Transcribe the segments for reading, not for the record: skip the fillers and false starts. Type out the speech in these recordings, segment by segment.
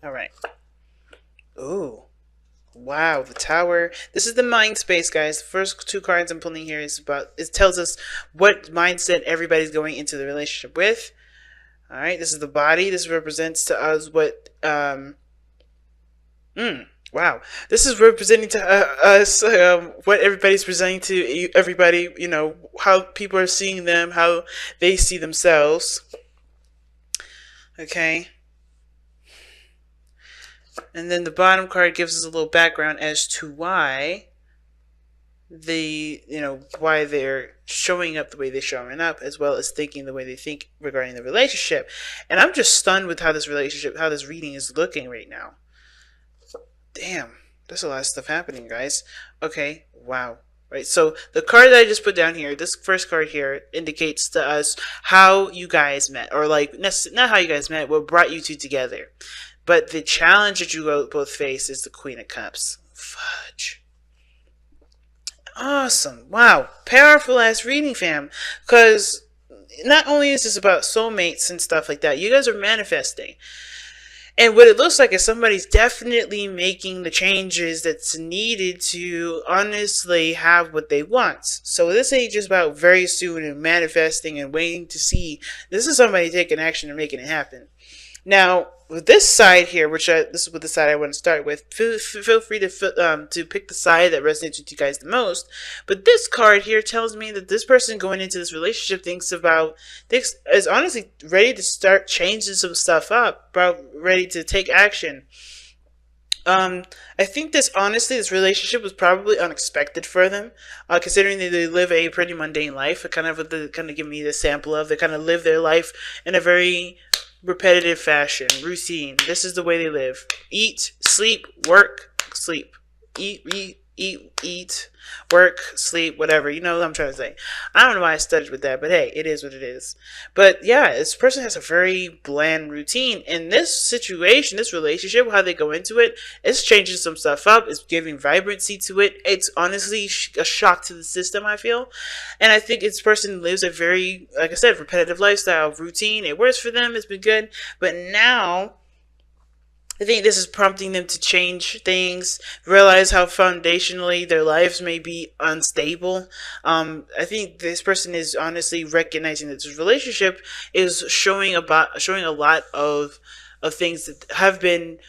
All right. Ooh. Wow, the Tower. This is the mind space, guys. The first two cards I'm pulling here is about, it tells us what mindset everybody's going into the relationship with. All right, this is the body. This represents to us what wow. This is representing to us what everybody's presenting to everybody, you know, how people are seeing them, how they see themselves. Okay. And then the bottom card gives us a little background as to why why they're showing up the way they're showing up, as well as thinking the way they think regarding the relationship. And I'm just stunned with how this reading is looking right now. Damn, there's a lot of stuff happening, guys. Okay, wow. Right, so the card that I just put down here, this first card here, indicates to us how you guys met, or like, not how you guys met, what brought you two together. But the challenge that you both face is the Queen of Cups. Fudge. Awesome. Wow. Powerful ass reading, fam. Because not only is this about soulmates and stuff like that, you guys are manifesting. And what it looks like is somebody's definitely making the changes that's needed to honestly have what they want. So this ain't just about very soon and manifesting and waiting to see. This is somebody taking action and making it happen. Now, with this side here, this is what the side I want to start with. Feel free to pick the side that resonates with you guys the most. But this card here tells me that this person going into this relationship is honestly ready to start changing some stuff up, ready to take action. I think this relationship was probably unexpected for them, considering that they live a pretty mundane life. Kind of give me the sample of, they kind of live their life in a very repetitive fashion, routine. This is the way they live. Eat, sleep, work, sleep. Eat, work, sleep, whatever. You know what I'm trying to say. I don't know why I studied with that, but hey, it is what it is. But yeah, this person has a very bland routine. In this situation, this relationship, how they go into it, it's changing some stuff up. It's giving vibrancy to it. It's honestly a shock to the system, I feel. And I think this person lives a very, like I said, repetitive lifestyle, routine. It works for them. It's been good. But now, I think this is prompting them to change things, realize how foundationally their lives may be unstable. I think this person is honestly recognizing that this relationship is showing a lot of things that have been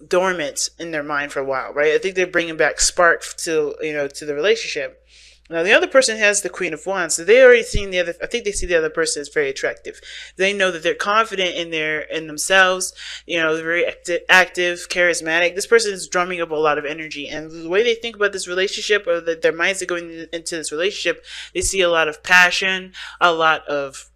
dormant in their mind for a while, right? I think they're bringing back spark to the relationship. Now, the other person has the Queen of Wands, so they already seen I think they see the other person as very attractive. They know that they're confident in themselves, they're very active, charismatic. This person is drumming up a lot of energy, and the way they think about this relationship, or that their minds are going into this relationship, they see a lot of passion, a lot of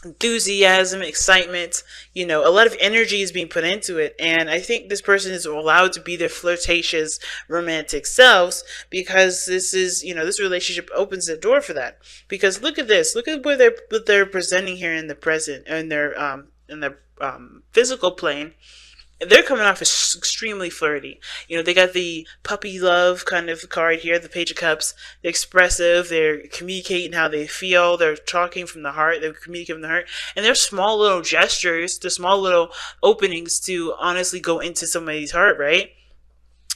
enthusiasm, excitement, a lot of energy is being put into it. And I think this person is allowed to be their flirtatious, romantic selves, because this relationship opens the door for that. Because look at this, look at what they're presenting here in the present, in their physical plane. They're coming off as extremely flirty. They got the puppy love kind of card here, the Page of Cups. They're expressive. They're communicating how they feel. They're talking from the heart. They're communicating from the heart. And they're small little gestures, the small little openings to honestly go into somebody's heart, right?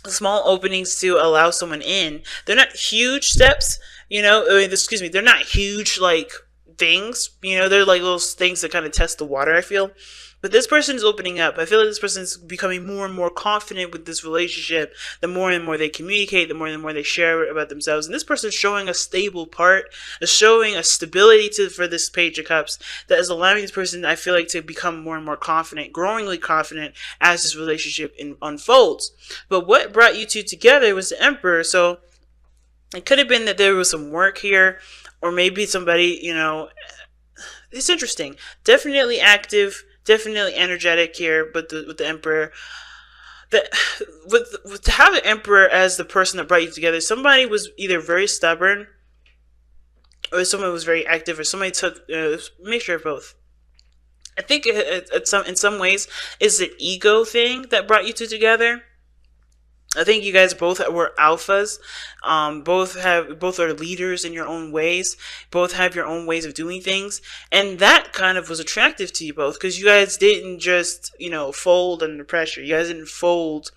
Small openings to allow someone in. They're not huge steps, they're not huge, like, things. They're like little things that kind of test the water, I feel. But this person is opening up. I feel like this person is becoming more and more confident with this relationship. The more and more they communicate, the more and more they share about themselves. And this person is showing a stable part, showing a stability for this Page of Cups that is allowing this person, I feel like, to become more and more confident, growingly confident as this relationship unfolds. But what brought you two together was the Emperor. So it could have been that there was some work here, or maybe somebody, it's interesting. Definitely active. Definitely energetic here, but with the Emperor, to have the Emperor as the person that brought you together, somebody was either very stubborn, or someone was very active, or somebody took mixture of both. I think in some ways, it's an ego thing that brought you two together. I think you guys both were alphas. Both are leaders in your own ways. Both have your own ways of doing things, and that kind of was attractive to you both because you guys didn't just fold under pressure. You guys didn't fold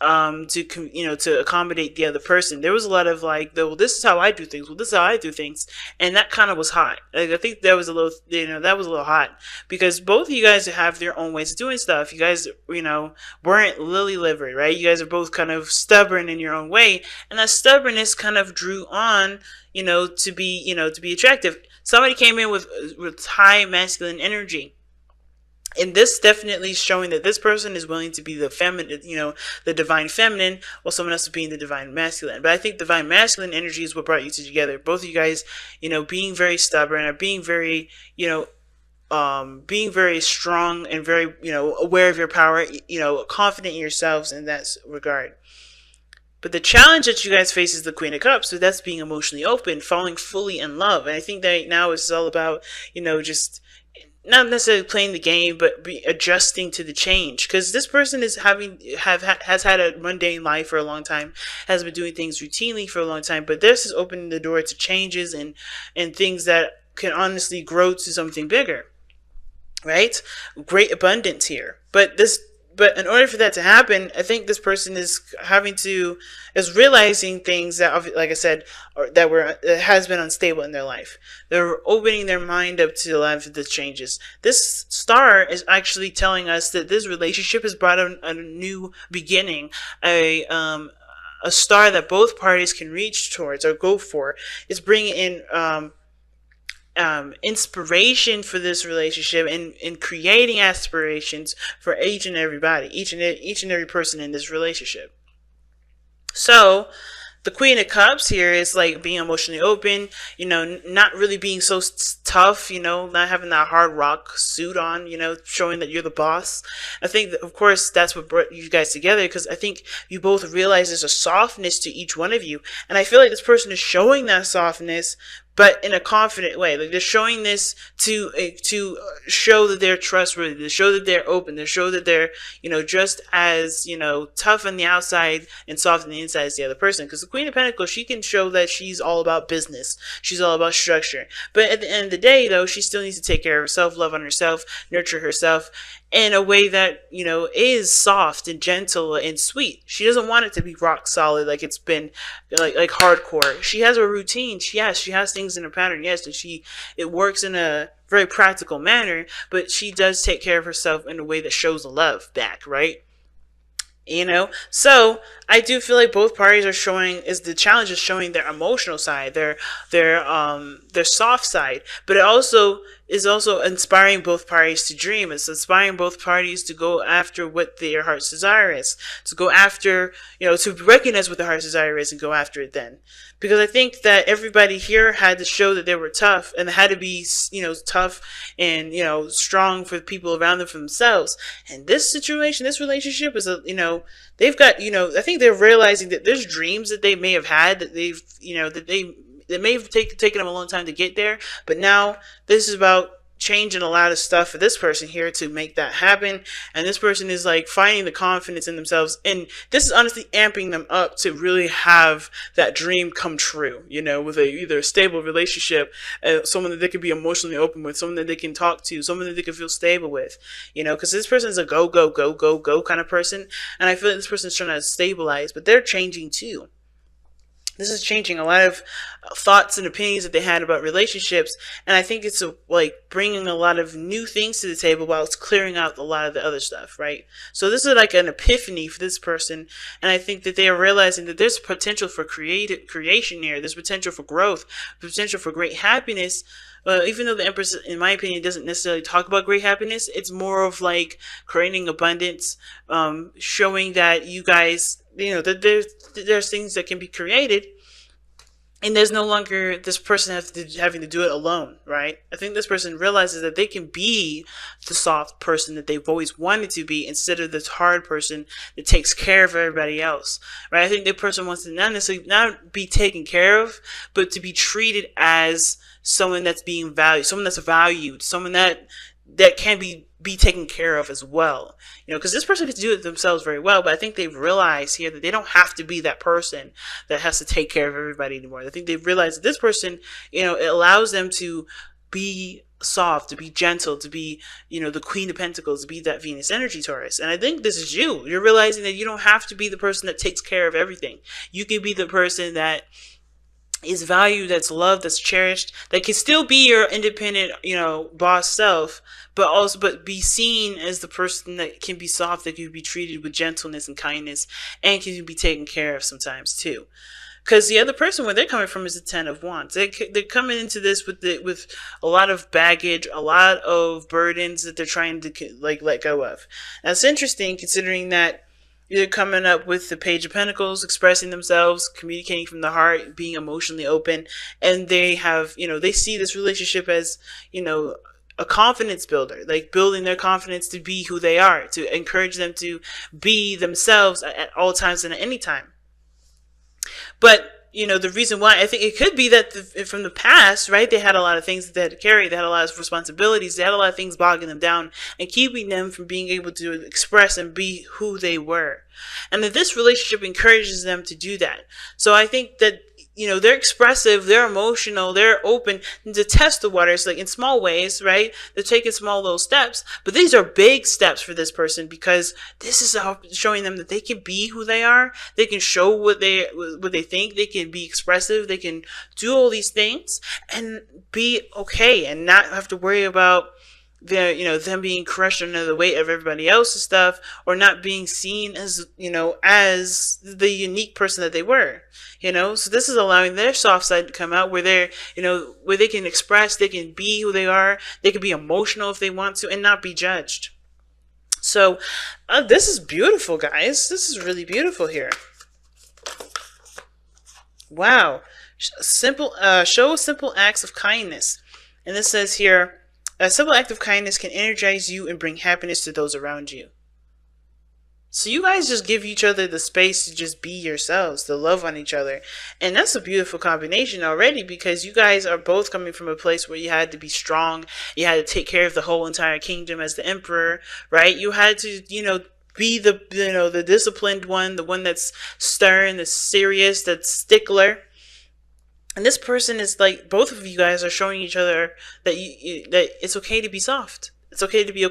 to accommodate the other person. There was a lot of like, well, this is how I do things. Well, this is how I do things, and that kind of was hot. Like, I think that was a little, that was a little hot because both of you guys have their own ways of doing stuff. You guys, weren't lily livered, right? You guys are both kind of stubborn in your own way, and that stubbornness kind of drew on, to be attractive. Somebody came in with high masculine energy. And this definitely is showing that this person is willing to be the feminine, the divine feminine, while someone else is being the divine masculine. But I think divine masculine energy is what brought you two together. Both of you guys, being very stubborn or being very strong and very, aware of your power, confident in yourselves in that regard. But the challenge that you guys face is the Queen of Cups. So that's being emotionally open, falling fully in love. And I think that now it's all about, just not necessarily playing the game, but adjusting to the change. Because this person has had a mundane life for a long time, has been doing things routinely for a long time. But this is opening the door to changes and things that can honestly grow to something bigger, right? Great abundance here. But in order for that to happen, I think this person is realizing things that, like I said, that has been unstable in their life. They're opening their mind up to a lot of the changes. This star is actually telling us that this relationship has brought a new beginning, a star that both parties can reach towards or go for. It's bringing in inspiration for this relationship and creating aspirations for each and every person in this relationship. So the Queen of Cups here is like being emotionally open, not really being so tough, not having that hard rock suit on, showing that you're the boss. I think that, of course, that's what brought you guys together, because I think you both realize there's a softness to each one of you. And I feel like this person is showing that softness, but in a confident way. Like, they're showing this to show that they're trustworthy, to show that they're open, to show that they're, just as, tough on the outside and soft on the inside as the other person. Because the Queen of Pentacles, she can show that she's all about business. She's all about structure. But at the end of the day, though, she still needs to take care of herself, love on herself, nurture herself in a way that, is soft and gentle and sweet. She doesn't want it to be rock solid like it's been like hardcore. She has a routine. She has things in a pattern. Yes, and it works in a very practical manner, but she does take care of herself in a way that shows love back, right? So I do feel like both parties are the challenge is showing their emotional side, their soft side, but it also is also inspiring both parties to dream. It's inspiring both parties to go after what their heart's desire is, to go after, to recognize what their heart's desire is and go after it then. Because I think that everybody here had to show that they were tough and had to be, tough and, strong for people around them, for themselves. And this situation, this relationship is they've got, I think they're realizing that there's dreams that they may have had that they've, that may have taken them a long time to get there. But now this is about changing a lot of stuff for this person here to make that happen. And this person is like finding the confidence in themselves. And this is honestly amping them up to really have that dream come true, with either a stable relationship, someone that they can be emotionally open with, someone that they can talk to, someone that they can feel stable with, because this person is a go, go, go, go, go kind of person. And I feel like this person is trying to stabilize, but they're changing too. This is changing a lot of thoughts and opinions that they had about relationships. And I think it's like bringing a lot of new things to the table while it's clearing out a lot of the other stuff, right? So this is like an epiphany for this person. And I think that they are realizing that there's potential for creation here. There's potential for growth, potential for great happiness. Even though the Empress, in my opinion, doesn't necessarily talk about great happiness, it's more of like creating abundance, showing that you guys, that there's things that can be created, and there's no longer this person having to do it alone, right? I think this person realizes that they can be the soft person that they've always wanted to be, instead of this hard person that takes care of everybody else, right? I think the person wants to not necessarily not be taken care of, but to be treated as someone that's being valued, someone that's valued, someone that can be be taken care of as well. Because this person can do it themselves very well, but I think they've realized here that they don't have to be that person that has to take care of everybody anymore. I think they've realized that this person, it allows them to be soft, to be gentle, to be, the Queen of Pentacles, to be that Venus energy, Taurus. And I think this is you. You're realizing that you don't have to be the person that takes care of everything. You can be the person that is valued, that's loved, that's cherished, that can still be your independent, boss self, but be seen as the person that can be soft, that can be treated with gentleness and kindness, and can be taken care of sometimes too. Because the other person, where they're coming from, is the Ten of Wands. They're coming into this with a lot of baggage, a lot of burdens that they're trying to let go of. Now, it's interesting considering that they're coming up with the Page of Pentacles, expressing themselves, communicating from the heart, being emotionally open, and they have, they see this relationship as, a confidence builder, like building their confidence to be who they are, to encourage them to be themselves at all times and at any time. But, the reason why, I think it could be that from the past, right, they had a lot of things that they had to carry. They had a lot of responsibilities. They had a lot of things bogging them down and keeping them from being able to express and be who they were. And that this relationship encourages them to do that. So I think that, they're expressive, they're emotional, they're open to test the waters, like in small ways, right? They're taking small little steps, but these are big steps for this person, because this is showing them that they can be who they are. They can show what they think. They can be expressive. They can do all these things and be okay and not have to worry about them being crushed under the weight of everybody else's stuff, or not being seen as, as the unique person that they were, so this is allowing their soft side to come out, where they're, where they can express, they can be who they are, they can be emotional if they want to, and not be judged. So this is beautiful, guys. This is really beautiful here. Wow. Show simple acts of kindness. And this says here, a simple act of kindness can energize you and bring happiness to those around you. So you guys just give each other the space to just be yourselves, to love on each other. And that's a beautiful combination already, because you guys are both coming from a place where you had to be strong. You had to take care of the whole entire kingdom as the emperor, right? You had to, be the, the disciplined one, the one that's stern, that's serious, that's stickler. And this person is like, both of you guys are showing each other that that it's okay to be soft. It's okay to be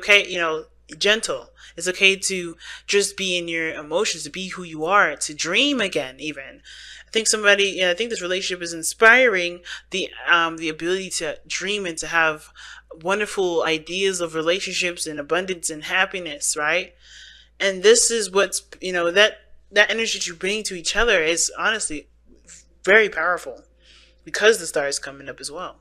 gentle. It's okay to just be in your emotions, to be who you are, to dream again, even. I think this relationship is inspiring the ability to dream and to have wonderful ideas of relationships and abundance and happiness, right? And this is what's, that energy that you bring to each other is honestly very powerful, because the star is coming up as well.